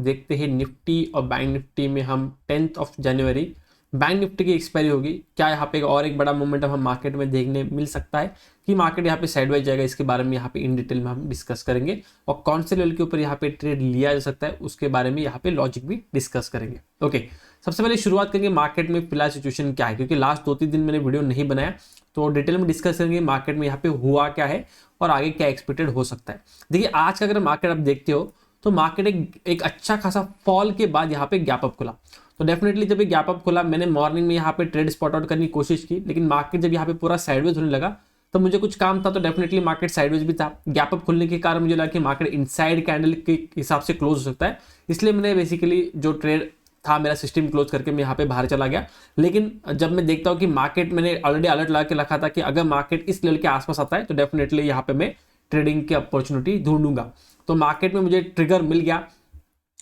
देखते हैं निफ्टी और बैंक निफ्टी में हम 10 जनवरी बैंक निफ्टी की एक्सपायरी होगी। क्या यहाँ पे और एक बड़ा मोमेंटम हम मार्केट में देखने मिल सकता है कि मार्केट यहाँ पे साइडवाइज जाएगा, इसके बारे में यहाँ पे इन डिटेल में हम डिस्कस करेंगे। और कौन से लेवल के ऊपर यहाँ पे ट्रेड लिया जा सकता है उसके बारे में यहाँ पे लॉजिक भी डिस्कस करेंगे। ओके, सबसे पहले शुरुआत करेंगे मार्केट में फिलहाल सिचुएशन क्या है, क्योंकि लास्ट 2-3 दिन मैंने वीडियो नहीं बनाया, तो डिटेल में डिस्कस करेंगे मार्केट में यहाँ पे हुआ क्या है और आगे क्या एक्सपेक्टेड हो सकता है। देखिए आज का अगर मार्केट आप देखते हो तो मार्केट एक अच्छा खासा फॉल के बाद यहाँ पे गैप अप खुला। तो डेफिनेटली जब ये गैप अप खुला मैंने मॉर्निंग में यहाँ पे ट्रेड स्पॉट आउट करने की कोशिश की, लेकिन मार्केट जब यहाँ पे पूरा साइडवेज होने लगा तो मुझे कुछ काम था, तो डेफिनेटली मार्केट साइडवेज भी था। गैप अप खुलने के कारण मुझे लगा कि मार्केट इनसाइड कैंडल के हिसाब से क्लोज हो सकता है, इसलिए मैंने बेसिकली जो ट्रेड था मेरा सिस्टम क्लोज करके मैं यहाँ पे बाहर चला गया। लेकिन जब मैं देखता हूँ कि मार्केट मैंने ऑलरेडी अलर्ट लगा के रखा था कि अगर मार्केट इस लेवल के आसपास आता है तो डेफिनेटली यहाँ पे मैं ट्रेडिंग की अपॉर्चुनिटी ढूंढूंगा। तो मार्केट में मुझे ट्रिगर मिल गया,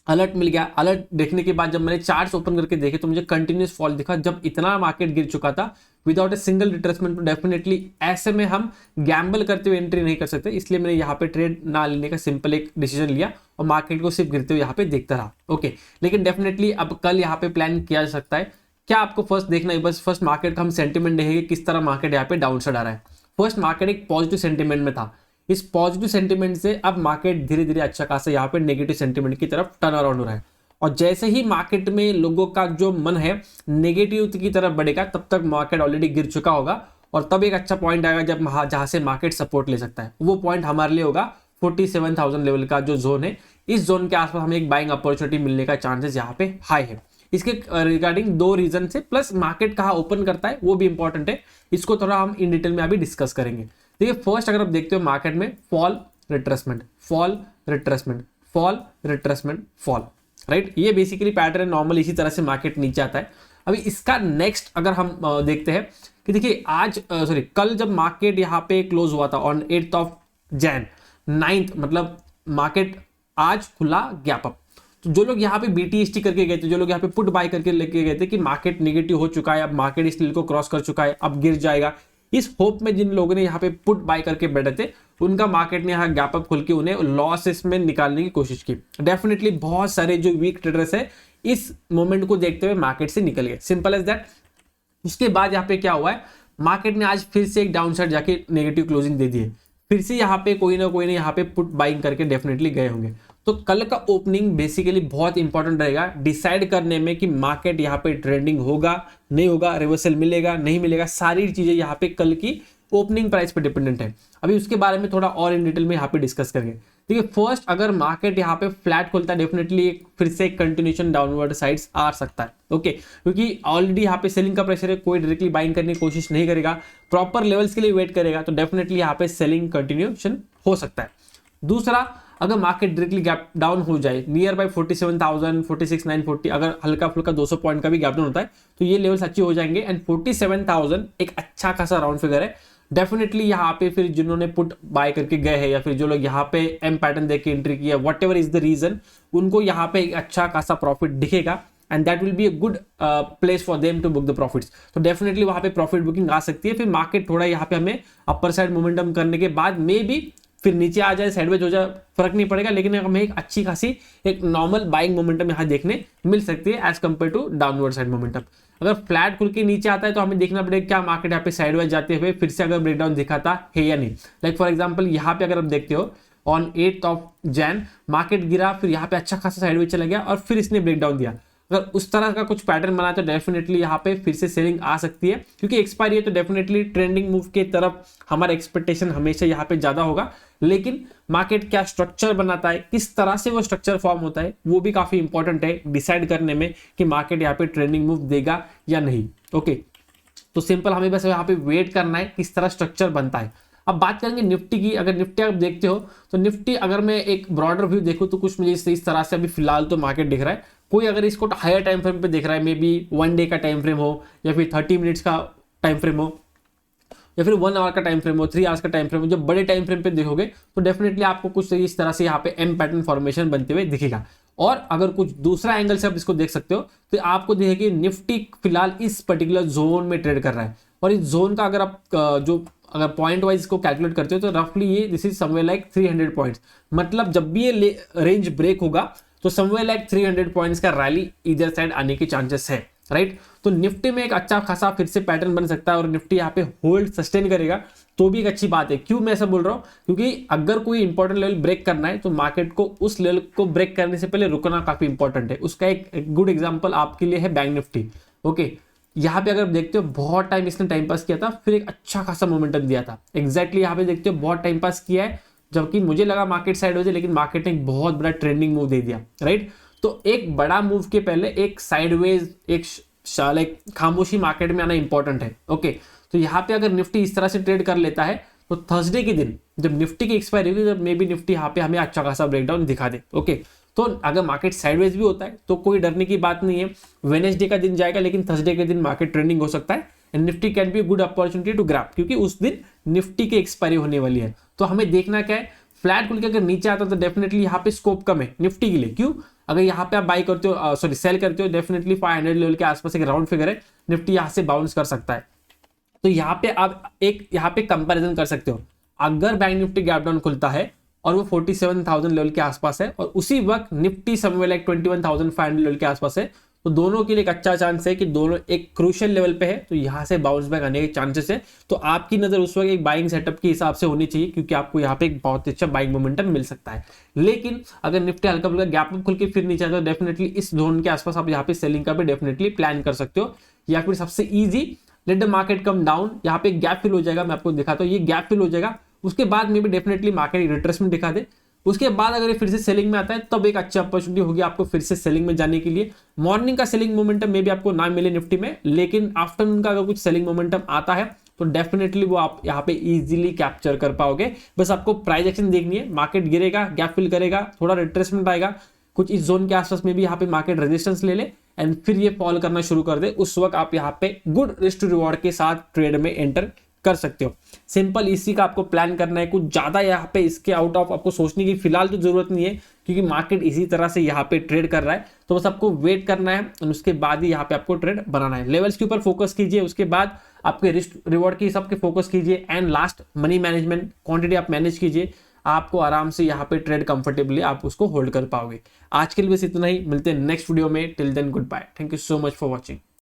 अलर्ट मिल गया। अलर्ट देखने के बाद जब मैंने चार्ट्स ओपन करके देखे तो मुझे कंटिन्यूस फॉल दिखा। जब इतना मार्केट गिर चुका था विदाउट ए सिंगल रिट्रेसमेंट, तो डेफिनेटली ऐसे में हम गैम्बल करते हुए एंट्री नहीं कर सकते, इसलिए मैंने यहाँ पे ट्रेड ना लेने का सिंपल एक डिसीजन लिया और मार्केट को सिर्फ गिरते हुए यहाँ पे देखता रहा। ओके, लेकिन डेफिनेटली अब कल यहाँ पे प्लान किया जा सकता है। क्या आपको फर्स्ट देखना है, बस फर्स्ट मार्केट का हम सेंटिमेंट देखेंगे किस तरह मार्केट यहाँ पे डाउन साइड आ रहा है। फर्स्ट मार्केट एक पॉजिटिव सेंटिमेंट में था, इस पॉजिटिव सेंटिमेंट से अब मार्केट धीरे धीरे अच्छा खासा यहाँ पे नेगेटिव सेंटिमेंट की तरफ टर्न अराउंड हो रहा है। और जैसे ही मार्केट में लोगों का जो मन है नेगेटिव की तरफ बढ़ेगा तब तक मार्केट ऑलरेडी गिर चुका होगा और तब एक अच्छा पॉइंट आएगा जब जहां से मार्केट सपोर्ट ले सकता है। वो पॉइंट हमारे लिए होगा 47,000 लेवल का जो जोन है, इस जोन के आसपास हमें एक बाइंग अपॉर्चुनिटी मिलने का चांसेस यहाँ पे हाई है। इसके रिगार्डिंग 2 रीजन से प्लस मार्केट कहाँ ओपन करता है वो भी इंपॉर्टेंट है, इसको थोड़ा हम इन डिटेल में अभी डिस्कस करेंगे। देखिए फर्स्ट अगर आप देखते हो मार्केट में fall retracement, fall retracement, fall retracement, fall, right, ये बेसिकली पैटर्न नॉर्मल इसी तरह से मार्केट नीचे आता है। अभी इसका नेक्स्ट अगर हम देखते हैं कि देखिए आज कल जब मार्केट यहाँ पे क्लोज हुआ था ऑन 8 जैन 9 मतलब मार्केट आज खुला गैप अप। तो जो लोग यहाँ पे BTST करके गए थे, जो लोग यहाँ पे पुट बाय करके लेके गए थे कि मार्केट निगेटिव हो चुका है, अब मार्केट इस लेवल को क्रॉस कर चुका है, अब गिर जाएगा, इस होप में जिन लोगों ने यहाँ पे पुट बाय करके बैठे थे उनका मार्केट ने यहाँ गैप अप खुल के उन्हें लॉसेस में निकालने की कोशिश की। डेफिनेटली बहुत सारे जो वीक ट्रेडर्स है इस मोमेंट को देखते हुए मार्केट से निकल गए, सिंपल एज दैट। उसके बाद यहाँ पे क्या हुआ है, मार्केट ने आज फिर से एक डाउन साइड जाके नेगेटिव क्लोजिंग दे दी है, फिर से यहाँ पे कोई ना यहाँ पे पुट बाइंग करके डेफिनेटली गए होंगे। तो कल का ओपनिंग बेसिकली बहुत इंपॉर्टेंट रहेगा डिसाइड करने में कि मार्केट यहाँ पे ट्रेंडिंग होगा नहीं होगा, रिवर्सल मिलेगा नहीं मिलेगा, सारी चीजें यहाँ पे कल की ओपनिंग प्राइस पे डिपेंडेंट है। अभी उसके बारे में थोड़ा और इन डिटेल में यहाँ पे डिस्कस करेंगे। देखिए फर्स्ट अगर मार्केट यहाँ पे फ्लैट खुलता है डेफिनेटली फिर से एक कंटिन्यूएशन डाउनवर्ड साइड्स आ सकता है। ओके, क्योंकि ऑलरेडी यहाँ पे सेलिंग का प्रेशर है, कोई डायरेक्टली बाइंग करने की कोशिश नहीं करेगा, प्रॉपर लेवल्स के लिए वेट करेगा, तो डेफिनेटली यहाँ पे सेलिंग कंटिन्यूएशन हो सकता है। दूसरा, अगर मार्केट डायरेक्टली गैप डाउन हो जाए नियर बाय 47,000 46,940, अगर हल्का फुल्का 200 पॉइंट का भी गैप डाउन होता है तो ये लेवल्स अच्छे हो जाएंगे एंड 47,000 एक अच्छा खासा राउंड फिगर है। डेफिनेटली यहाँ पे फिर जिन्होंने पुट बाय करके गए हैं या फिर जो लोग यहाँ पे एम पैटर्न देख के एंट्री किया, whatever is the reason, उनको यहाँ पे एक अच्छा खासा प्रॉफिट दिखेगा and that will be a good place for them to book the profits. तो डेफिनेटली वहाँ पे प्रॉफिट बुकिंग आ सकती है। फिर मार्केट थोड़ा यहाँ पे हमें अपर साइड मोमेंटम करने के बाद मे बी फिर नीचे आ जाए, साइडवेज हो जाए, फर्क नहीं पड़ेगा, लेकिन हमें एक अच्छी खासी एक नॉर्मल बाइंग मोमेंटम यहाँ देखने मिल सकती है as compare to downward side momentum. अगर फ्लैट खुल के नीचे आता है तो हमें देखना पड़ेगा क्या मार्केट यहाँ पे साइडवाइज जाते हुए फिर से अगर ब्रेकडाउन दिखाता है या नहीं। लाइक फॉर एग्जांपल यहाँ पे अगर आप देखते हो ऑन 8 जैन मार्केट गिरा, फिर यहाँ पे अच्छा खासा साइडवेज चला गया और फिर इसने ब्रेकडाउन दिया। अगर उस तरह का कुछ पैटर्न बना तो डेफिनेटली यहाँ पे फिर से सेलिंग आ सकती है, क्योंकि एक्सपायरी है तो डेफिनेटली ट्रेंडिंग मूव के तरफ हमारा एक्सपेक्टेशन हमेशा यहाँ पे ज्यादा होगा। लेकिन मार्केट क्या स्ट्रक्चर बनाता है, किस तरह से वो स्ट्रक्चर फॉर्म होता है, वो भी काफी इंपॉर्टेंट है डिसाइड करने में कि मार्केट यहाँ पे ट्रेंडिंग मूव देगा या नहीं। ओके, तो सिंपल हमें बस यहाँ पे वेट करना है किस तरह स्ट्रक्चर बनता है। अब बात करेंगे निफ्टी की। अगर निफ्टी आप देखते हो तो निफ्टी अगर मैं एक ब्रॉडर व्यू देखूं तो कुछ मुझे इस तरह से अभी फिलहाल तो मार्केट दिख रहा है। कोई अगर इसको हायर टाइम फ्रेम पे देख रहा है, मे बी 1 डे का टाइम फ्रेम हो या फिर 30 मिनट्स का टाइम फ्रेम हो या फिर 1 आवर का टाइम फ्रेम हो, 3 आवर्स का टाइम फ्रेम हो, जब बड़े टाइम फ्रेम पे देखोगे तो डेफिनेटली आपको कुछ इस तरह से यहाँ पे एम पैटर्न फॉर्मेशन बनते हुए दिखेगा। और अगर कुछ दूसरा एंगल से आप इसको देख सकते हो तो आपको दिखेगी निफ्टी फिलहाल इस पर्टिकुलर जोन में ट्रेड कर रहा है। और इस जोन का अगर आप अगर पॉइंट वाइज इसको कैलकुलेट करते हो तो रफली ये this is somewhere like 300 points. मतलब जब भी ये रेंज ब्रेक होगा तो समवेयर लाइक 300 पॉइंट्स का रैली इधर साइड आने के चांसेस है, राइट। तो निफ्टी में एक अच्छा खासा फिर से पैटर्न बन सकता है और निफ्टी यहाँ पे होल्ड सस्टेन करेगा तो भी एक अच्छी बात है। क्यों मैं ऐसा बोल रहा हूँ, क्योंकि अगर कोई इंपॉर्टेंट लेवल ब्रेक करना है तो मार्केट को उस लेवल को ब्रेक करने से पहले रुकना काफी इंपॉर्टेंट है। उसका एक गुड एग्जांपल आपके लिए है बैंक निफ्टी। ओके, यहाँ पे अगर देखते हो बहुत टाइम इसने टाइम पास किया था, फिर एक अच्छा खासा मोमेंटम दिया था। एग्जैक्टली यहाँ पे देखते हो बहुत टाइम पास किया है, जबकि मुझे लगा मार्केट साइड हो जाए, लेकिन मार्केट ने एक बहुत बड़ा ट्रेंडिंग मूव दे दिया, राइट। तो एक बड़ा मूव के पहले एक साइडवेज एक खामोशी मार्केट में आना इंपॉर्टेंट है। ओके, तो यहाँ पे अगर निफ्टी इस तरह से ट्रेड कर लेता है तो थर्सडे के दिन जब निफ्टी की एक्सपायरी होगी, जब मे बी निफ्टी यहाँ पे हमें अच्छा खासा ब्रेकडाउन दिखा दे। ओके, तो अगर मार्केट साइडवेज भी होता है तो कोई डरने की बात नहीं है। वेडनेसडे का दिन जाएगा, लेकिन थर्सडे के दिन मार्केट ट्रेंडिंग हो सकता है and Nifty can be good opportunity to grab, क्योंकि उस दिन निफ्टी की एक्सपायरी होने वाली है। तो हमें देखना क्या है, फ्लैट खुल के अगर नीचे आता तो डेफिनेटली यहाँ पे स्कोप कम है निफ्टी के लिए। क्यों, अगर यहाँ पे आप बाई करते हो सॉरी सेल करते हो, डेफिनेटली 500 लेवल के आसपास एक राउंड फिगर है, निफ्टी यहाँ से बाउंस कर सकता है। तो यहाँ पे आप एक यहाँ पे कंपैरिजन कर सकते हो। अगर बैंक निफ्टी गैप डाउन खुलता है और वो 47,000 लेवल के आसपास है और उसी वक्त निफ्टी समवेयर लाइक 21,500 लेवल के आसपास है, तो दोनों के लिए एक अच्छा चांस है कि दोनों एक क्रूशियल लेवल पे है, तो यहाँ से बाउंस बैक आने के चांसेस है। तो आपकी नजर उस वक्त एक बाइंग सेटअप के हिसाब से होनी चाहिए, क्योंकि आपको यहाँ पे एक बहुत अच्छा बाइंग मोमेंटम मिल सकता है। लेकिन अगर निफ्टी हल्का फुल्का गैप अप खुल के फिर नीचे आता है, तो डेफिनेटली इस जोन के आसपास आप यहाँ पे सेलिंग का भी डेफिनेटली प्लान कर सकते हो। या फिर सबसे easy, let the market come down, यहाँ पे गैप फिल हो जाएगा, मैं आपको दिखाता हूँ, ये गैप फिल हो जाएगा, उसके बाद में भी डेफिनेटली मार्केट रिट्रेसमेंट दिखा दे, उसके बाद अगर ये फिर से सेलिंग में आता है तब एक अच्छी अपॉर्चुनिटी होगी आपको फिर से सेलिंग में जाने के लिए। मॉर्निंग का सेलिंग मोमेंटम में भी आपको ना मिले निफ्टी में, लेकिन आफ्टरनून का अगर कुछ सेलिंग मोमेंटम आता है तो डेफिनेटली वो आप यहाँ पे इजीली कैप्चर कर पाओगे। बस आपको प्राइस एक्शन देखनी है, मार्केट गिरेगा, गैप फिल करेगा, थोड़ा रिट्रेसमेंट आएगा, कुछ इस जोन के आसपास में भी यहाँ पे मार्केट रेजिस्टेंस ले ले एंड फिर ये फॉल करना शुरू कर दे, उस वक्त आप यहाँ पे गुड रिस्क टू रिवॉर्ड के साथ ट्रेड में एंटर कर सकते हो। सिंपल इसी का आपको प्लान करना है, कुछ ज्यादा यहाँ पे इसके आउट ऑफ आपको सोचने की फिलहाल तो जरूरत नहीं है, क्योंकि मार्केट इसी तरह से यहाँ पे ट्रेड कर रहा है। तो बस आपको वेट करना है और उसके बाद ही यहाँ पे आपको ट्रेड बनाना है। लेवल्स के ऊपर फोकस कीजिए, उसके बाद आपके रिस्क रिवॉर्ड के हिसाब के फोकस कीजिए and last money management, quantity आप मैनेज कीजिए, आपको आराम से यहाँ पे ट्रेड कंफर्टेबली आप उसको होल्ड कर पाओगे। आज के लिए बस इतना ही, मिलते हैं नेक्स्ट वीडियो में। Till then good bye, thank you so much for watching.